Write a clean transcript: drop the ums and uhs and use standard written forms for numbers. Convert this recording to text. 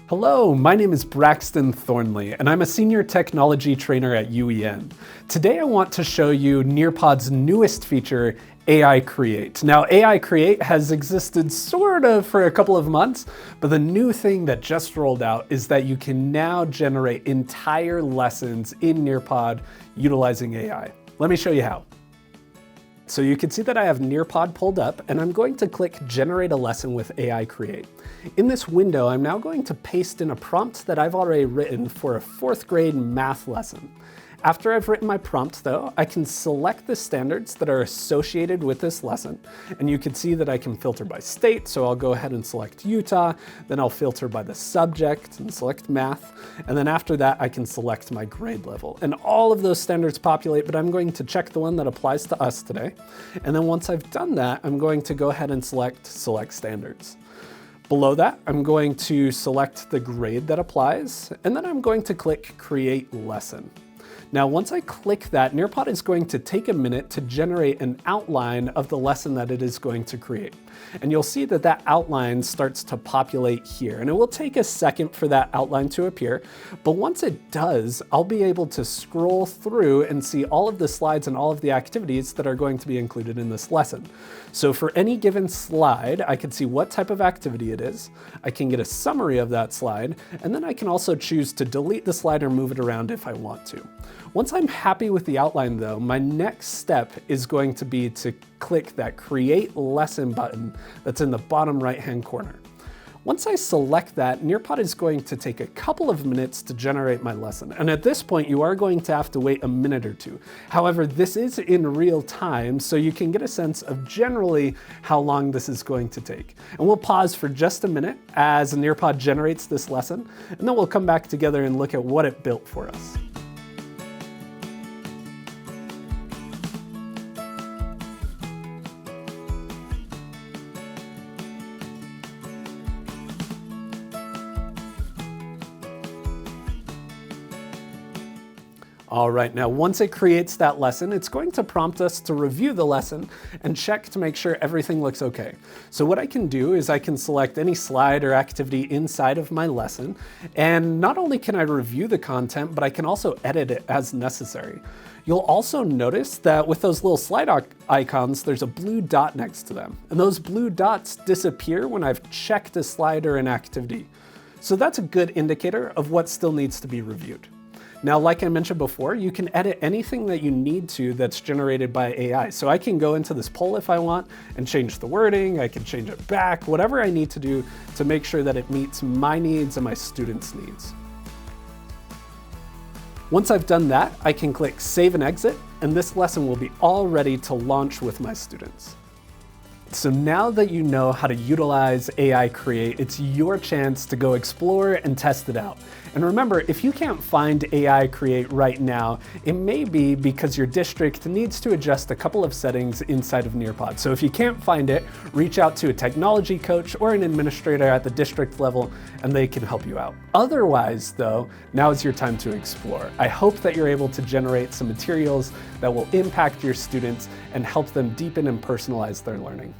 Hello, my name is Braxton Thornley, and I'm a senior technology trainer at UEN. Today I want to show you Nearpod's newest feature, AI Create. Now, AI Create has existed sort of for a couple of months, but the new thing that just rolled out is that you can now generate entire lessons in Nearpod utilizing AI. Let me show you how. So you can see that I have Nearpod pulled up, and I'm going to click Generate a Lesson with AI Create. In this window, I'm now going to paste in a prompt that I've already written for a 4th grade math lesson. After I've written my prompt though, I can select the standards that are associated with this lesson. And you can see that I can filter by state, so I'll go ahead and select Utah, then I'll filter by the subject and select math. And then after that, I can select my grade level. And all of those standards populate, but I'm going to check the one that applies to us today. And then once I've done that, I'm going to go ahead and select standards. Below that, I'm going to select the grade that applies, and then I'm going to click Create Lesson. Now, once I click that, Nearpod is going to take a minute to generate an outline of the lesson that it is going to create. And you'll see that that outline starts to populate here. And it will take a second for that outline to appear. But once it does, I'll be able to scroll through and see all of the slides and all of the activities that are going to be included in this lesson. So for any given slide, I can see what type of activity it is. I can get a summary of that slide. And then I can also choose to delete the slide or move it around if I want to. Once I'm happy with the outline though, my next step is going to be to click that Create Lesson button that's in the bottom right-hand corner. Once I select that, Nearpod is going to take a couple of minutes to generate my lesson. And at this point, you are going to have to wait a minute or two. However, this is in real time, so you can get a sense of generally how long this is going to take. And we'll pause for just a minute as Nearpod generates this lesson, and then we'll come back together and look at what it built for us. All right, now once it creates that lesson, it's going to prompt us to review the lesson and check to make sure everything looks okay. So what I can do is I can select any slide or activity inside of my lesson, and not only can I review the content, but I can also edit it as necessary. You'll also notice that with those little slide icons, there's a blue dot next to them, and those blue dots disappear when I've checked a slide or an activity. So that's a good indicator of what still needs to be reviewed. Now, like I mentioned before, you can edit anything that you need to that's generated by AI. So I can go into this poll if I want and change the wording, I can change it back, whatever I need to do to make sure that it meets my needs and my students' needs. Once I've done that, I can click Save and Exit, and this lesson will be all ready to launch with my students. So now that you know how to utilize AI Create, it's your chance to go explore and test it out. And remember, if you can't find AI Create right now, it may be because your district needs to adjust a couple of settings inside of Nearpod. So if you can't find it, reach out to a technology coach or an administrator at the district level, and they can help you out. Otherwise though, now is your time to explore. I hope that you're able to generate some materials that will impact your students and help them deepen and personalize their learning.